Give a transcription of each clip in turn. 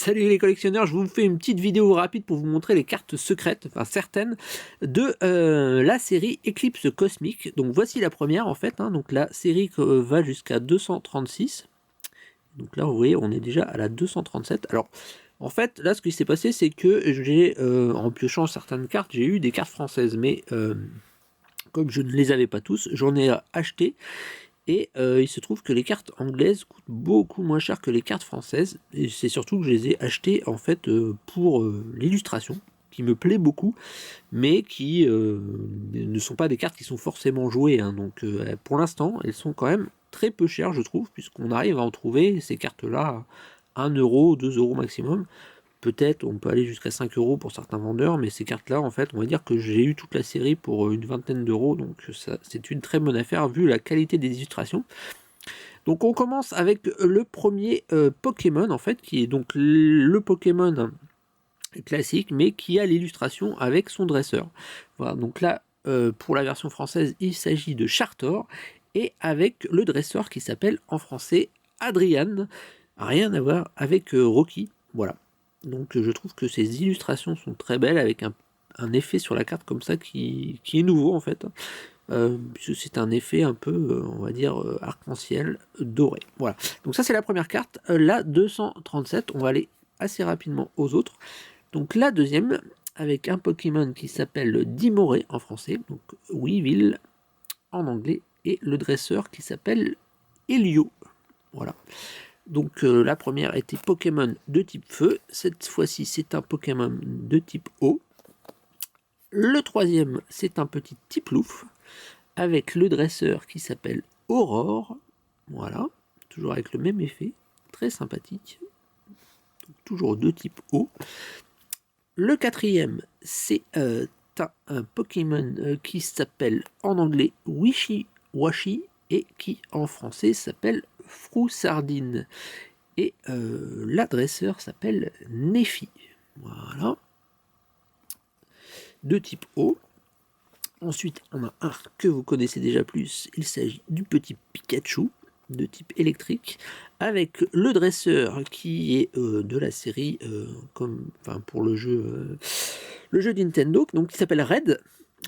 Salut les collectionneurs, je vous fais une petite vidéo rapide pour vous montrer les cartes secrètes, enfin certaines, de la série Eclipse Cosmique. Donc voici la première en fait, donc la série va jusqu'à 236. Donc là vous voyez on est déjà à la 237. Alors en fait là ce qui s'est passé c'est que j'ai, en piochant certaines cartes, j'ai eu des cartes françaises, mais comme je ne les avais pas tous, j'en ai acheté. Et il se trouve que les cartes anglaises coûtent beaucoup moins cher que les cartes françaises. Et c'est surtout que je les ai achetées en fait pour l'illustration, qui me plaît beaucoup, mais qui ne sont pas des cartes qui sont forcément jouées. Donc pour l'instant, elles sont quand même très peu chères, je trouve, puisqu'on arrive à en trouver ces cartes-là à 1 euro, 2 euros maximum. Peut-être on peut aller jusqu'à 5 euros pour certains vendeurs, mais ces cartes-là, en fait, on va dire que j'ai eu toute la série pour une vingtaine d'euros, donc ça, c'est une très bonne affaire vu la qualité des illustrations. Donc on commence avec le premier Pokémon, en fait, qui est donc le Pokémon classique, mais qui a l'illustration avec son dresseur. Voilà, donc là, pour la version française, il s'agit de Chartor, et avec le dresseur qui s'appelle en français Adrian, rien à voir avec Rocky, voilà. Donc je trouve que ces illustrations sont très belles, avec un effet sur la carte comme ça qui est nouveau en fait. C'est un effet un peu, on va dire, arc-en-ciel doré. Voilà. Donc ça c'est la première carte, la 237. On va aller assez rapidement aux autres. Donc la deuxième, avec un Pokémon qui s'appelle Dimoré en français, donc Weavile en anglais, et le dresseur qui s'appelle Helio. Voilà. Donc la première était Pokémon de type feu, cette fois-ci c'est un Pokémon de type eau. Le troisième c'est un petit Tiplouf, avec le dresseur qui s'appelle Aurore, voilà, toujours avec le même effet, très sympathique, donc, toujours de type eau. Le quatrième c'est un Pokémon qui s'appelle en anglais Wishiwashi, et qui en français s'appelle Froussardine. Et l'adresseur s'appelle Nephi. Voilà. De type eau. Ensuite, on a un que vous connaissez déjà plus. Il s'agit du petit Pikachu de type électrique, avec le dresseur qui est de la série, pour le jeu Nintendo, donc qui s'appelle Red.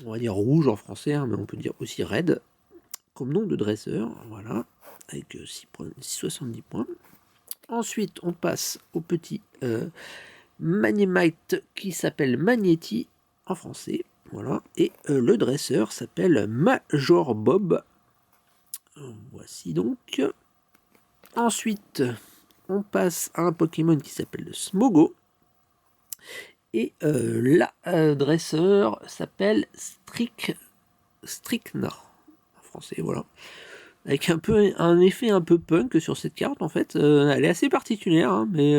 On va dire rouge en français, mais on peut dire aussi Red comme nom de dresseur. Voilà, avec 70 points. Ensuite, on passe au petit Magnemite qui s'appelle Magnéti en français. Voilà. Et le dresseur s'appelle Major Bob. Voici donc. Ensuite, on passe à un Pokémon qui s'appelle Smogo. Et la dresseur s'appelle Stricna en français. Voilà. Avec un effet un peu punk sur cette carte en fait. Elle est assez particulière, mais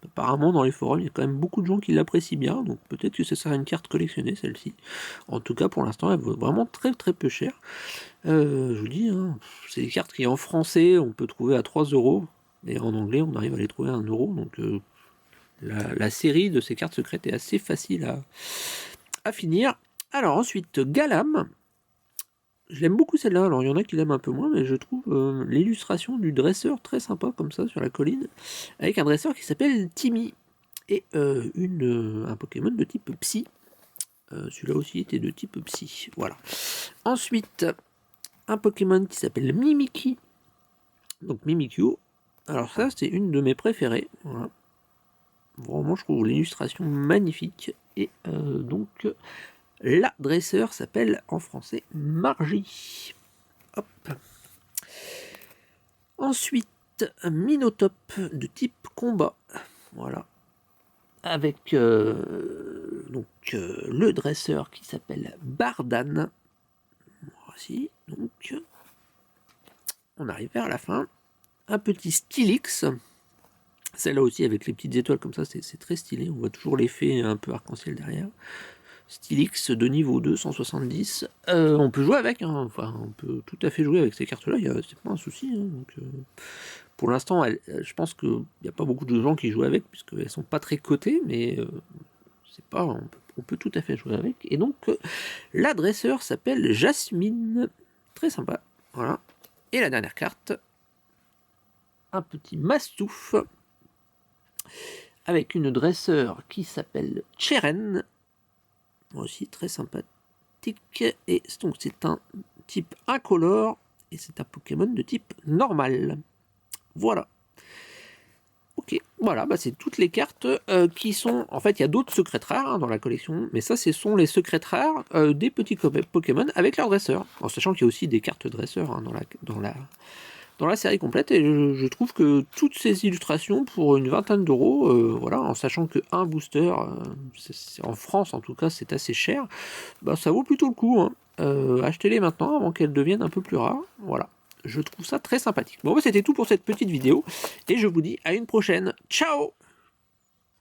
apparemment dans les forums il y a quand même beaucoup de gens qui l'apprécient bien, donc peut-être que ce sera une carte collectionnée celle-ci. En tout cas pour l'instant elle vaut vraiment très très peu cher. Je vous dis, c'est des cartes qui en français on peut trouver à 3 euros, et en anglais on arrive à les trouver à 1 euro, donc la série de ces cartes secrètes est assez facile à finir. Alors ensuite Galam. Je l'aime beaucoup celle-là, alors il y en a qui l'aiment un peu moins, mais je trouve l'illustration du dresseur très sympa, comme ça, sur la colline, avec un dresseur qui s'appelle Timmy, et un Pokémon de type Psy. Celui-là aussi était de type Psy, voilà. Ensuite, un Pokémon qui s'appelle Mimikyu, donc Mimikyu. Alors ça, c'est une de mes préférées, voilà. Vraiment, je trouve l'illustration magnifique, et donc... La dresseur s'appelle en français Margie. Hop. Ensuite, un Minotop de type combat. Voilà. Avec le dresseur qui s'appelle Bardan. Voici. Donc, on arrive vers la fin. Un petit Stylix. Celle-là aussi avec les petites étoiles comme ça, c'est très stylé. On voit toujours l'effet un peu arc-en-ciel derrière. Stylix de niveau 2, 170. On peut jouer avec, enfin, on peut tout à fait jouer avec ces cartes-là, c'est pas un souci. Donc, pour l'instant, je pense qu'il n'y a pas beaucoup de gens qui jouent avec, puisqu'elles sont pas très cotées, mais on peut tout à fait jouer avec. Et donc, la dresseur s'appelle Jasmine. Très sympa. Voilà. Et la dernière carte, un petit Mastouf, avec une dresseur qui s'appelle Cheren, aussi très sympathique, et donc c'est un type incolore, et c'est un Pokémon de type normal. Voilà. Ok, voilà, bah c'est toutes les cartes qui sont... En fait, il y a d'autres secrets rares hein, dans la collection, mais ça, ce sont les secrets rares des petits Pokémon avec leur dresseur. En sachant qu'il y a aussi des cartes dresseurs hein, dans la série complète, et je trouve que toutes ces illustrations, pour une vingtaine d'euros, voilà, en sachant qu'un booster, en France en tout cas, c'est assez cher, bah ça vaut plutôt le coup. Hein. Achetez-les maintenant avant qu'elles deviennent un peu plus rares. Voilà. Je trouve ça très sympathique. Bon, bah, c'était tout pour cette petite vidéo, et je vous dis à une prochaine. Ciao!